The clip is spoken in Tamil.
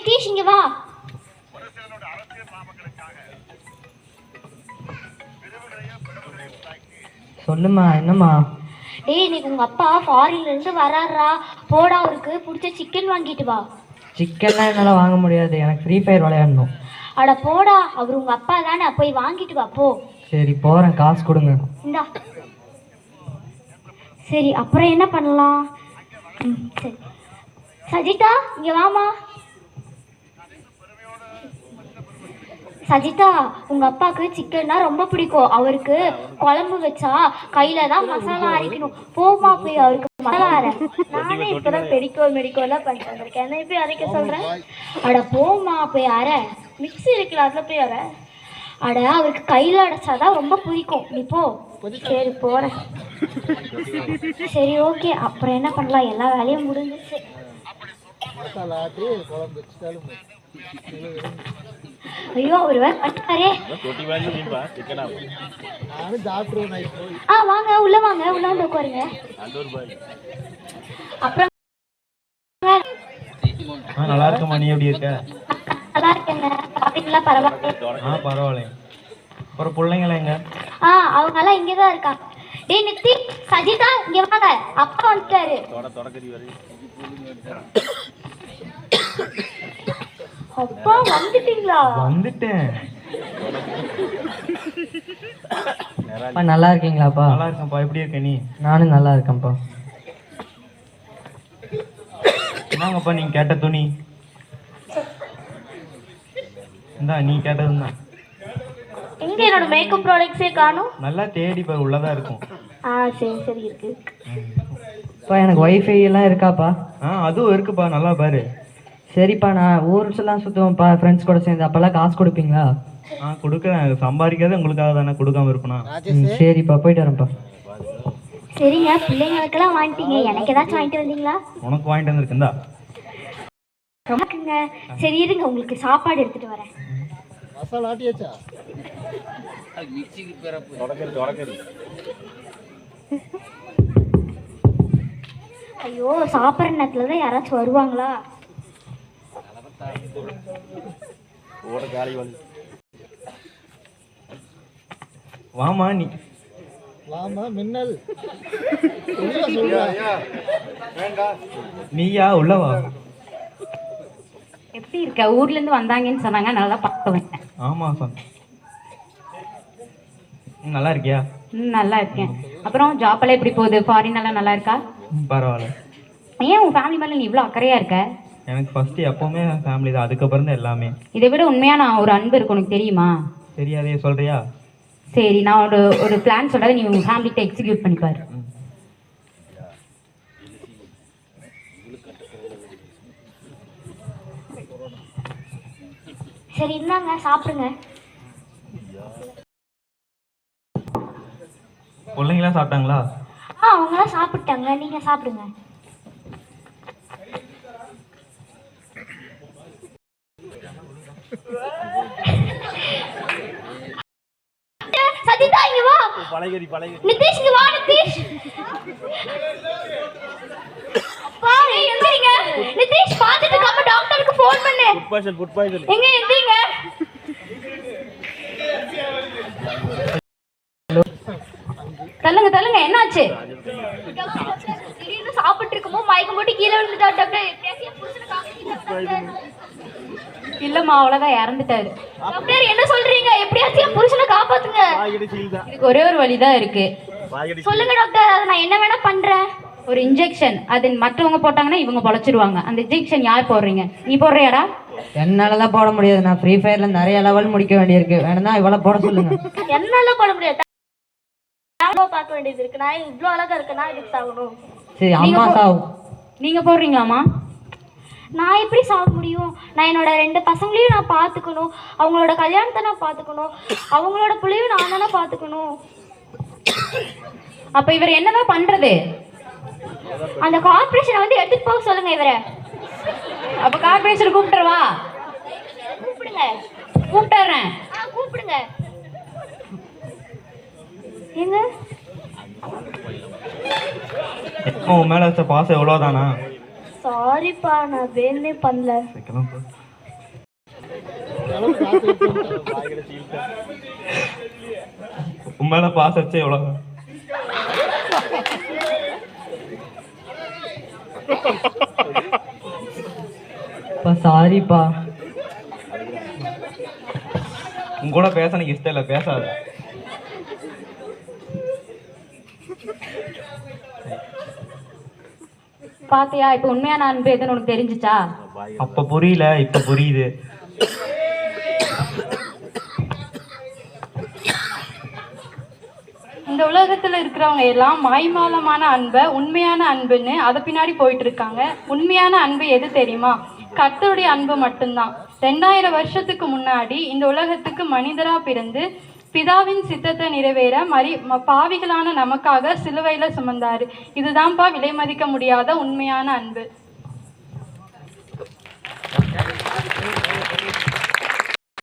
நிதிஷ் இங்க வா. சொல்லுமா, என்னம்மா? டேய், இன்னைக்கு உங்க அப்பா ஃபாரின்ல இருந்து வராரா, போடா அவருக்கு பிடிச்ச சிக்கன் வாங்கிட்டு வா. சிக்கன்லாம் என்னால் வாங்க முடியாது, எனக்கு ஃப்ரீ ஃபயர் விளையாடணும். அட போடா, அவர் உங்க அப்பா தானே, போய் வாங்கிட்டு வா போ. சரி போகிறேன், காசு கொடுங்க. இந்தா. சரி, அப்புறம் என்ன பண்ணலாம்? சரி சஜிதா இங்க வாமா. சஜிதா, உங்க அப்பாவுக்கு சிக்கன்னா ரொம்ப பிடிக்கும். அவருக்கு குழம்பு வச்சா கையில தான் மசாலா அரைக்கணும். போமா போய் அவருக்கு மசாலா அரை. நானே இப்பதான் மெடிக்கோலாம் பண்ணிட்டு வந்திருக்கேன், என்ன போய் அரைக்க சொல்றேன்? அட போமா போய் அரை. மிக்ஸி இருக்குல்ல, அதுல போய் அரை. அட அவருக்கு கையில அடைச்சாதான் ரொம்ப பிடிக்கும். நீ போ. சரி போறேன். சரி ஓகே, அப்புறம் என்ன பண்ணலாம்? எல்லா வேலையும் முடிஞ்சிச்சு. ஐயோ, ஒரு வேலை பண்ணிட்டாரே. வாங்க உள்ள வாங்க, உள்ள வந்து உட்காருங்க. அப்புறம் நல்லா இருக்கமா, நீ எப்படி இருக்க? நல்லா இருக்கேங்க. பாத்தீங்களா? பரவாயில்ல. பரவாயில்ல. அப்புறம் பிள்ளைங்களா எங்க? அவங்க எல்லாம் இங்கதான் இருக்காங்க. டேய் நித்தி, சஜிதா இங்க வாங்க, அப்பா வந்துட்டாரு. அப்பா வந்துட்டீங்களா? வந்துட்டேன். நல்லா இருக்கீங்களாப்பா? நல்லா இருக்கேன்ப்பா, எப்படி இருக்க நீ? நானும் நல்லா இருக்கேன்ப்பா. என்னங்கப்பா நீங்க கேட்ட துணி? இந்தா, நீ கேட்டதுதான். எங்க என்னோட மேக்கப் ப்ராடக்ட்ஸே காணும்? நல்லா தேடி பாரு, உள்ளதா இருக்கும். சரி சரி இருக்கு. எனக்கு வைஃபை எல்லாம் இருக்காப்பா? அதுவும் இருக்குப்பா, நல்லா பாரு. சரிப்பா, நான் ஊர்லாம் சுற்றுவேன்ப்பா ஃப்ரெண்ட்ஸ் கூட சேர்ந்து. அப்போல்லாம் காசு கொடுப்பீங்களா? கொடுக்குறேன், சம்பாதிக்காத உங்களுக்காக தானே, கொடுக்காம இருப்பேனா? சரிப்பா, போயிட்டு வரேன்ப்பா. சரிங்க, பிள்ளைங்களுக்கெல்லாம் வாங்கிட்டீங்க, எனக்கு ஏதாச்சும் வாங்கிட்டு வந்தீங்களா? உனக்கு வாங்கிட்டு வந்திருக்குந்தா. ரொம்பக்குங்க. சரி இருங்க, உங்களுக்கு சாப்பாடு எடுத்துட்டு வரேன். ஐயோ, சாப்பிட்ற நேரத்துல தான் யாராச்சும் வருவாங்களா? வாமா நீ. மின்னல் நீயா? உள்ளவா. எப்படி இருக்க? ஊர்ல இருந்து வந்தாங்கன்னு சொன்னாங்க, நல்லா பார்த்துவேன். ஆமா சார். நல்லா இருக்கியா? நல்லா இருக்கேன். அப்புறம் ஜாப் எல்லாம் எப்படி போகுது? ஃபாரின் எல்லாம் நல்லா இருக்கா? பரவாயில்ல. ஏன் உன் ஃபேமிலி மேல நீ இவ்வளோ அக்கறையா இருக்க? எனக்கு ஃபர்ஸ்ட் எப்பவுமே ஃபேமிலி தான், அதுக்கப்புறம் தான் எல்லாமே. இதை விட உண்மையான ஒரு அன்பு இருக்கு, உனக்கு தெரியுமா? தெரியாதே, சொல்றியா? சரி, நான் ஒரு பிளான் சொல்றதை நீ உங்க ஃபேமிலிட்ட எக்ஸிக்யூட் பண்ணிப்பாரு. சரி இந்தாங்க, சாப்பிடுங்க. பிள்ளைங்களாம் சாப்பிட்டாங்களா? அவங்களாம் சாப்பிட்டாங்க, நீங்க சாப்பிடுங்க. சஜிதா இங்க வா. நிதிஷ் இங்க வா. நிதிஷ் பாரு, எந்திரிங்க. நிதிஷ் பாத்துட்டு நம்ம டாக்டருக்கு ஃபோன் பண்ணு. Food poison. எங்க எந்திரிங்க. தள்ளுங்க, என்னாச்சு? திடீர்னு சாப்பிட்டு இருக்கும்போது மயக்கம் போட்டு கீழே விழுந்துட்டா டாக்டர். இல்லம்மா, அவ்வளவுதான், இறந்துட்டாரு. டாக்டர் என்ன சொல்றீங்க? எப்படியாச்சும் புருஷனை காப்பாத்துங்க. இதுக்கு ஒரே ஒரு வழிதான் இருக்கு. சொல்லுங்க டாக்டர், அதை நான் என்ன வேணா பண்றேன். ஒரு இன்ஜெக்ஷன், அது மற்றவங்க போட்டாங்கன்னா இவங்க பொழைச்சிருவாங்க. அந்த இன்ஜெக்ஷன் யார் போடுறீங்க? நீ போடுறியாடா? என்னாலதான் போட முடியாது, நான் ஃப்ரீ ஃபயர்ல நிறைய லெவல் முடிக்க வேண்டியிருக்கு. வேணும்னா இவ்வளவு போட சொல்லுங்க. என்னால போட முடியாது, பார்க்க வேண்டியது இருக்கு. நான் இவ்வளவு அழகா இருக்கேன், நான் இதுக்கு சாகணும். சரி, அம்மா சாவு. நீங்க போடுறீங்களாமா? நான் எப்படி சாக முடியும்? நான் என்னோட 2 பசங்களையும் நான் பார்த்துக்கணும், அவங்களோட கல்யாணத்தை நான் பார்த்துக்கணும், அவங்களோட பிள்ளையும் நான் தானே பார்த்துக்கணும். அப்ப இவர் என்னதான் பண்றது? அந்த கார்பரேஷனை வந்து எடுத்துட்டு போக சொல்லுங்க இவரை. அப்ப கார்பரேஷன் கூப்பிட்டுருவா. கூப்பிடுங்க. கூப்பிட்டுறேன். கூப்பிடுங்க. எங்க உன் மேல வச்ச பாசம் எவ்வளவுதானா? சாரிப்பா, நான் வேணே பண்ணல. உண்மையில பாஸ் வச்சே எவ்வளவு சாரிப்பா. உங்க கூட பேச எனக்கு இஷ்டம் இல்லை, பேசாத. பாத்தியா இப்ப உண்மையான அன்பு எதுன்னு உனக்கு தெரிஞ்சுச்சா? அப்ப புரியல, இப்ப புரியுது. இந்த உலகத்துல இருக்கிறவங்க எல்லாம் மாய்மாலமான அன்பை உண்மையான அன்புன்னு அதை பின்னாடி போயிட்டு இருக்காங்க. உண்மையான அன்பு எது தெரியுமா? கர்த்தருடைய அன்பு மட்டும்தான். 2000 வருஷத்துக்கு முன்னாடி இந்த உலகத்துக்கு மனிதரா பிறந்து பிதாவின் சித்தத்தை நிறைவேற பாவிகளான நமக்காக சிலுவையில சுமந்தாரு. இதுதான்ப்பா விலை மதிக்க முடியாத உண்மையான அன்பு.